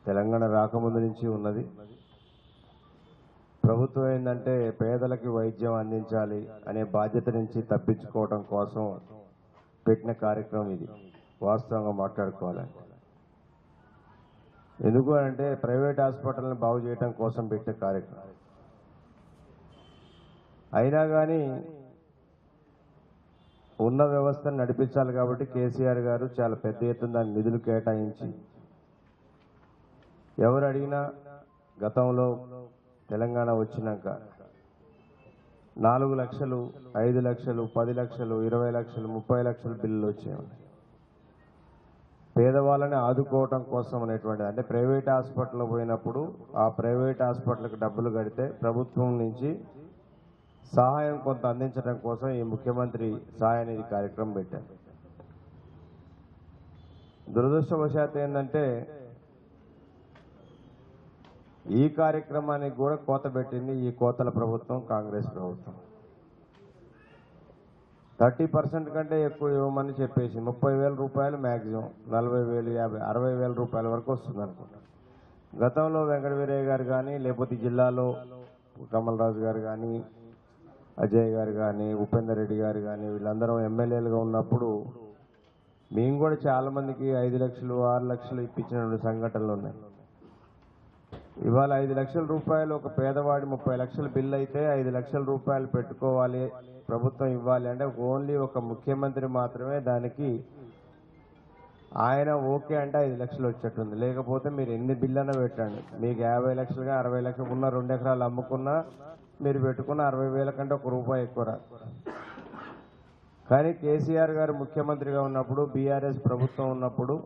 తెలంగాణ రాకముందు నుంచి ఉన్నది. ప్రభుత్వం ఏంటంటే పేదలకి వైద్యం అందించాలి అనే బాధ్యత నుంచి తప్పించుకోవడం కోసం పెట్టిన కార్యక్రమం ఇది. వాస్తవంగా మాట్లాడుకోవాలంటే ఎందుకు అంటే ప్రైవేట్ హాస్పిటల్ని బాగు చేయడం కోసం పెట్టే కార్యక్రమం. అయినా కానీ ఉన్న వ్యవస్థను నడిపించాలి కాబట్టి కేసీఆర్ గారు చాలా పెద్ద ఎత్తున దాని నిధులు కేటాయించి ఎవరు అడిగినా గతంలో తెలంగాణ వచ్చినాక 4 లక్షలు, 5 లక్షలు, 10 లక్షలు, 20 లక్షలు, 30 లక్షలు బిల్లులు వచ్చాయి. పేదవాళ్ళని ఆదుకోవటం కోసం అనేటువంటిది. అంటే ప్రైవేట్ హాస్పిటల్ పోయినప్పుడు ఆ ప్రైవేట్ హాస్పిటల్కి డబ్బులు కడితే ప్రభుత్వం నుంచి సహాయం కొంత అందించడం కోసం ఈ ముఖ్యమంత్రి సహాయ నిధి కార్యక్రమం పెట్టారు. దురదృష్టవశాత్తు ఏంటంటే ఈ కార్యక్రమానికి కూడా కోత పెట్టింది ఈ కోతల ప్రభుత్వం, కాంగ్రెస్ ప్రభుత్వం. 30% కంటే ఎక్కువ ఇవ్వమని చెప్పేసి 30,000 రూపాయలు మ్యాక్సిమం, 40,000, 50,000, 60,000 రూపాయల వరకు వస్తుంది అనుకుంటా. గతంలో వెంకట వీరయ్య గారు కానీ, లేకపోతే జిల్లాలో కమల్ రాజు గారు కానీ, అజయ్ గారు కానీ, ఉపేందర్ రెడ్డి గారు కానీ వీళ్ళందరూ ఎమ్మెల్యేలుగా ఉన్నప్పుడు మేము కూడా చాలామందికి 5 లక్షలు, 6 లక్షలు ఇప్పించిన సంఘటనలు ఉన్నాయి. ఇవాళ 5 లక్షల రూపాయలు ఒక పేదవాడి 30 లక్షల బిల్లు అయితే 5 లక్షల రూపాయలు పెట్టుకోవాలి, ప్రభుత్వం ఇవ్వాలి అంటే ఓన్లీ ఒక ముఖ్యమంత్రి మాత్రమే దానికి ఆయన ఓకే అంటే 5 లక్షలు వచ్చేట్టుంది. లేకపోతే మీరు ఎన్ని బిల్లు పెట్టండి, మీకు 50 లక్షలుగా 60 లక్షలు ఉన్న 2 ఎకరాలు అమ్ముకున్నా మీరు పెట్టుకున్న 60,000 కంటే ₹1 ఎక్కువ రాదు. కానీ కేసీఆర్ గారు ముఖ్యమంత్రిగా ఉన్నప్పుడు, బీఆర్ఎస్ ప్రభుత్వం ఉన్నప్పుడు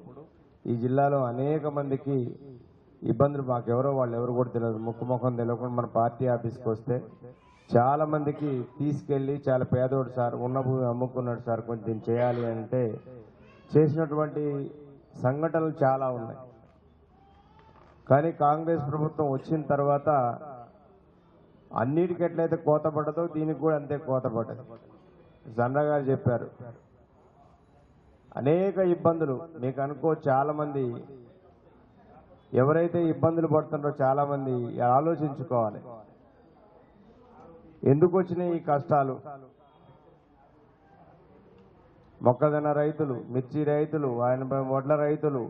ఈ జిల్లాలో అనేక మందికి ఇబ్బందులు, మాకెవరో వాళ్ళు ఎవరు కూడా తెలియదు, ముఖం తెలియకుండా మన పార్టీ ఆఫీస్కి వస్తే చాలా మందికి తీసుకెళ్ళి చాలా పేదోడు సార్, ఉన్న భూమి అమ్ముకున్నాడు సార్, కొంచెం చేయాలి అంటే చేసినటువంటి సంఘటనలు చాలా ఉన్నాయి. కానీ కాంగ్రెస్ ప్రభుత్వం వచ్చిన తర్వాత అన్నిటికీ ఎట్లయితే కోత పడ్డదో దీనికి కూడా అంతే కోత పడ్డది. జండా గారు చెప్పారు అనేక ఇబ్బందులు. మీకు అనుకో చాలా మంది ఎవరైతే ఇబ్బందులు పడుతున్నారో చాలా మంది ఆలోచించుకోవాలి, ఎందుకు వచ్చినాయి ఈ కష్టాలు. మొక్కజొన్న రైతులు, మిర్చి రైతులు, వడ్ల రైతులు,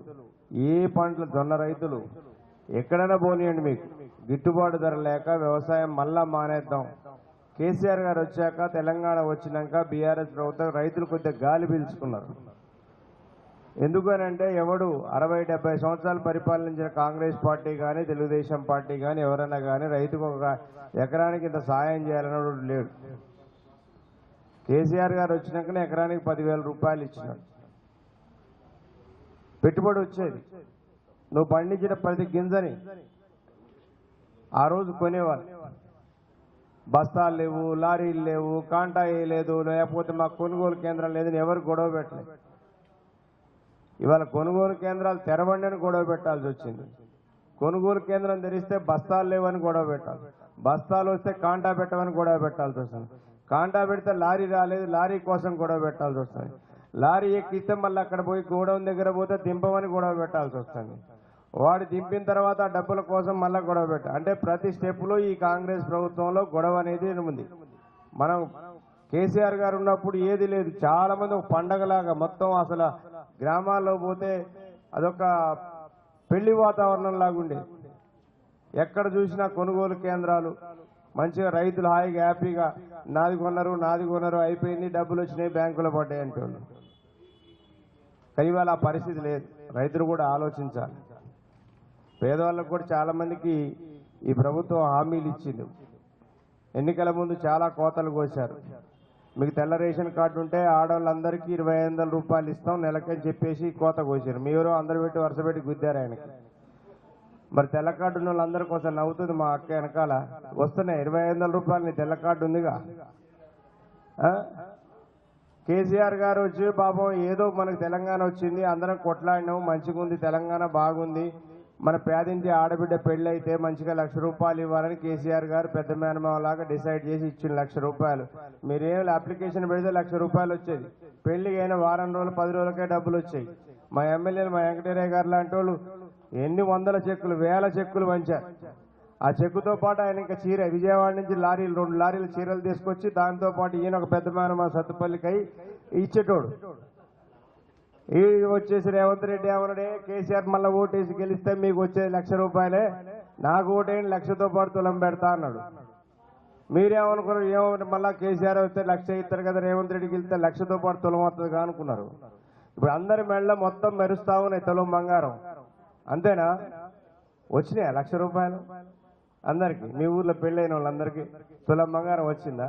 ఏ పంటలు, జొన్న రైతులు ఎక్కడైనా పోనీయండి, మీకు గిట్టుబాటు ధర లేక వ్యవసాయం మళ్ళా మానేద్దాం. కేసీఆర్ గారు వచ్చాక, తెలంగాణ వచ్చినాక బీఆర్ఎస్ ప్రభుత్వం రైతులు కొద్దిగా గాలి పీల్చుకున్నారు. ఎందుకనంటే ఎవడు 60-70 సంవత్సరాలు పరిపాలించిన కాంగ్రెస్ పార్టీ కానీ, తెలుగుదేశం పార్టీ కానీ ఎవరైనా కానీ రైతుకు ఒక ఎకరానికి ఇంత సాయం చేయాలన్నాడు లేడు. కేసీఆర్ గారు వచ్చినాకనే ఎకరానికి 10,000 రూపాయలు ఇచ్చినాడు. పెట్టుబడి వచ్చేది, నువ్వు పండించిన ప్రతి గింజని ఆ రోజు కొనేవాళ్ళు. బస్తాలు లేవు, లారీలు లేవు, కాంటా వేయలేదు, లేకపోతే మాకు కొనుగోలు కేంద్రం లేదని ఎవరు గొడవ పెట్టలేదు. ఇవాళ కొనుగోలు కేంద్రాలు తెరవండి అని గొడవ పెట్టాల్సి వచ్చింది. కొనుగోలు కేంద్రం తెరిస్తే బస్తాలు లేవని గొడవ పెట్టాలి, బస్తాలు వస్తే కాంటా పెట్టమని గొడవ పెట్టాల్సి వస్తుంది. కాంటా పెడితే లారీ రాలేదు, లారీ కోసం గొడవ పెట్టాల్సి వస్తుంది. లారీ ఎక్కిస్తే మళ్ళీ అక్కడ పోయి గోడౌన్ దగ్గర పోతే దింపమని గొడవ పెట్టాల్సి వస్తుంది. వాడు దింపిన తర్వాత ఆ డబ్బుల కోసం మళ్ళీ గొడవ పెట్టాలి. అంటే ప్రతి స్టెప్లో ఈ కాంగ్రెస్ ప్రభుత్వంలో గొడవ అనేది ఉంది. మనం కేసీఆర్ గారు ఉన్నప్పుడు ఏది లేదు, చాలా మంది ఒక పండగలాగా మొత్తం అసలు గ్రామాల్లో పోతే అదొక పెళ్లి వాతావరణం లాగుండే. ఎక్కడ చూసినా కొనుగోలు కేంద్రాలు, మంచిగా రైతులు హాయిగా హ్యాపీగా నాది కొన్నారు అయిపోయింది, డబ్బులు వచ్చినాయి, బ్యాంకులో పడ్డాయి అంటున్నారు. కానీ ఇవాళ ఆ పరిస్థితి లేదు. రైతులు కూడా ఆలోచించాలి. పేదవాళ్ళకు కూడా చాలా మందికి ఈ ప్రభుత్వం హామీలు ఇచ్చింది. ఎన్నికల ముందు చాలా కోతలు కోశారు. మీకు తెల్ల రేషన్ కార్డు ఉంటే ఆడవాళ్ళందరికీ 2,500 రూపాయలు ఇస్తాం నెలకని చెప్పేసి కోత కోసారు. మీరు అందరు పెట్టి వరుస పెట్టి గుద్దారు ఆయనకి. మరి తెల్ల కార్డు ఉన్న వాళ్ళందరి కోసం నవ్వుతుంది మా అక్క వెనకాల. వస్తున్నాయి 2,500 రూపాయలు, నీ తెల్ల కార్డు ఉందిగా. కేసీఆర్ గారు వచ్చి పాపం ఏదో మనకు తెలంగాణ వచ్చింది, అందరం కొట్లాడినాం, మంచిగా ఉంది, తెలంగాణ బాగుంది, మన పేదింటి ఆడబిడ్డ పెళ్లి అయితే మంచిగా 1,00,000 రూపాయలు ఇవ్వాలని కేసీఆర్ గారు పెద్ద మేనమావలాగా డిసైడ్ చేసి ఇచ్చిన 1,00,000 రూపాయలు. మీరేం అప్లికేషన్ పెడితే 1,00,000 రూపాయలు వచ్చేది. పెళ్లికి అయిన వారం రోజులు 10 రోజులకే డబ్బులు వచ్చాయి. మా ఎమ్మెల్యేలు, మా వెంకటేరయ్య గారు లాంటి వాళ్ళు ఎన్ని వందల చెక్కులు, వేల చెక్కులు పంచారు. ఆ చెక్కుతో పాటు ఆయన ఇంకా చీర విజయవాడ నుంచి లారీలు 2 లారీలు చీరలు తీసుకొచ్చి దాంతో పాటు ఈయన ఒక పెద్ద మా సత్తుపల్లికై ఇచ్చేటోడు. ఈ వచ్చేసి రేవంత్ రెడ్డి ఏమన్నాడే, కేసీఆర్ మళ్ళీ ఓటేసి గెలిస్తే మీకు వచ్చేది ₹1,00,000, నాకు ఓటేయండి 1,00,000తో పాటు తులం పెడతా అన్నాడు. మీరేమనుకున్నారు, ఏమో మళ్ళీ కేసీఆర్ వస్తే 1,00,000 ఇస్తారు కదా, రేవంత్ రెడ్డికి వెళ్తే 1,00,000తో పాటు తులం వస్తుంది అనుకున్నారు. ఇప్పుడు అందరి మెడలో మొత్తం మెరుస్తా ఉన్నాయి తులం బంగారం. అంతేనా? వచ్చినాయా ₹1,00,000 అందరికి? మీ ఊర్లో పెళ్ళైన వాళ్ళందరికీ తులం బంగారం వచ్చిందా?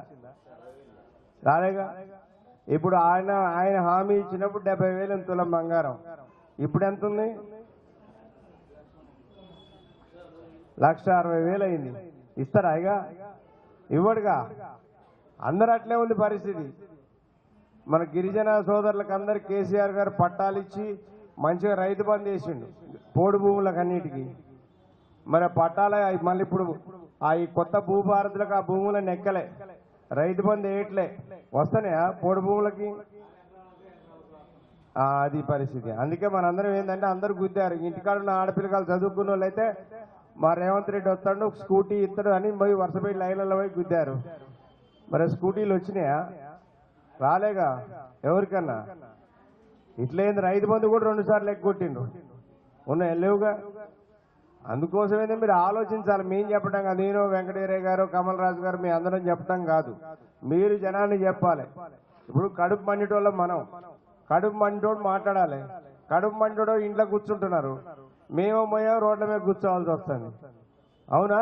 రాలేగా. ఇప్పుడు ఆయన హామీ ఇచ్చినప్పుడు 70,000 తులం బంగారం. ఇప్పుడు ఎంత ఉంది? 1,60,000 అయింది. ఇస్తారా? ఇక ఇవ్వడుగా. అందరు అట్లే ఉంది పరిస్థితి. మన గిరిజన సోదరులకు అందరు కేసీఆర్ గారు పట్టాలు ఇచ్చి మంచిగా రైతు బంధు చేసిండు పోడు భూములకు అన్నిటికీ. మరి పట్టాల మళ్ళీ ఇప్పుడు ఈ కొత్త భూభారతులకు ఆ భూములను ఎక్కలే, రైతు బంధు వేయట్లే, వస్తున్నాయా పోడు భూములకి? అది పరిస్థితి. అందుకే మనందరం ఏంటంటే అందరూ గుద్దారు. ఇంటికాడ ఉన్న ఆడపిల్లలు చదువుకున్న వాళ్ళు అయితే మా రేవంత్ రెడ్డి వస్తాడు స్కూటీ ఇస్తాడు అని పోయి వరుసపోయి లైన్లలో పోయి గుద్దారు. మరి స్కూటీలు వచ్చినాయా? రాలేగా ఎవరికన్నా. ఇట్లయింది. రైతు బంధు కూడా 2 సార్లు ఎగ్గొట్టిండు. ఉన్నాయి లేవుగా. అందుకోసమైతే మీరు ఆలోచించాలి. మేము చెప్పడం కాదు, నేను వెంకటేరయ్య గారు కమల్ రాజు గారు మీ అందరం చెప్పడం కాదు, మీరు జనాన్ని చెప్పాలి. ఇప్పుడు కడుపు మండిటోళ్ళం మనం, కడుపు మండిటోడు మాట్లాడాలి. కడుపు మండిటోడు ఇంట్లో కూర్చుంటున్నారు, మేము రోడ్ల మీద కూర్చోవాల్సి వస్తుంది. అవునా?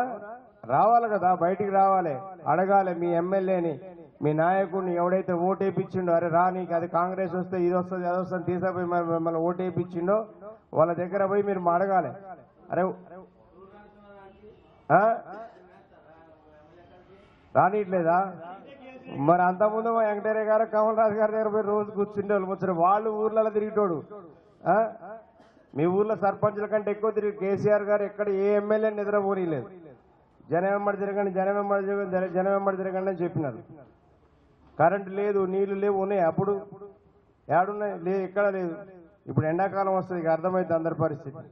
రావాలి కదా, బయటికి రావాలి, అడగాలి మీ ఎమ్మెల్యేని, మీ నాయకుడిని ఎవడైతే ఓటేపించిండో, అరే రా నీకు అది కాంగ్రెస్ వస్తే ఇది వస్తుంది అది వస్తుంది తీసుకుపోయి మిమ్మల్ని ఓటేపించిండో వాళ్ళ దగ్గర పోయి మీరు అడగాలి. అరే రానిట్లేదా? మరి అంతకుముందు వెంకటేరయ్య గారు కమల్ రాజు గారి దగ్గర పోయి రోజు కూర్చుంటే వాళ్ళు ముచ్చారు. వాళ్ళు ఊర్లలో తిరిగిటోడు. మీ ఊర్లో సర్పంచుల కంటే ఎక్కువ తిరిగి కేసీఆర్ గారు ఎక్కడ ఏ ఎమ్మెల్యేని నిద్రపోనీలేదు. జనం వెంబడి తిరగండి, జనం వెంబడి తిరగండి, జనం వెంబడి తిరగండి అని చెప్పినారు. కరెంటు లేదు, నీళ్లు లేవు, ఉన్నాయి. అప్పుడు ఏడున్నాయి? లేదు, ఎక్కడ లేదు. ఇప్పుడు ఎండాకాలం వస్తుంది, ఇక అర్థమైంది అందరి పరిస్థితి.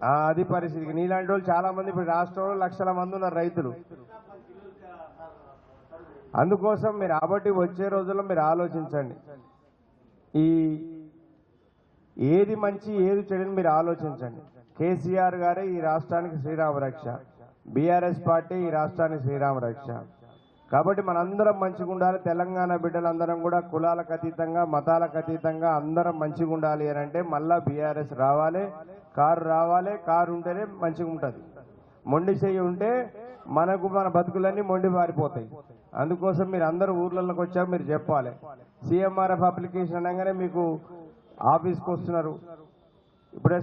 అది పరిస్థితి. నీలాంటి వాళ్ళు చాలా మంది ఇప్పుడు రాష్ట్రంలో లక్షల మంది ఉన్నారు రైతులు. అందుకోసం మీరు కాబట్టి వచ్చే రోజుల్లో మీరు ఆలోచించండి. ఏది మంచి ఏది చెడుని మీరు ఆలోచించండి. కేసీఆర్ గారే ఈ రాష్ట్రానికి శ్రీరామ రక్ష, బీఆర్ఎస్ పార్టీ ఈ రాష్ట్రానికి శ్రీరామ రక్ష. కాబట్టి మనందరం మంచిగా ఉండాలి. తెలంగాణ బిడ్డలందరం కూడా కులాలకు అతీతంగా మతాలకు అతీతంగా అందరం మంచిగా ఉండాలి అని అంటే మళ్ళా బీఆర్ఎస్ రావాలి, కారు రావాలి. కారు ఉంటేనే మంచిగా ఉంటుంది. మొండి చెయ్యి ఉంటే మన బతుకులన్నీ మొండి పారిపోతాయి. అందుకోసం మీరు అందరూ ఊర్లలోకి వచ్చాక మీరు చెప్పాలి. సీఎంఆర్ఎఫ్ అప్లికేషన్ అనగానే మీకు ఆఫీస్కి వస్తున్నారు. ఇప్పుడే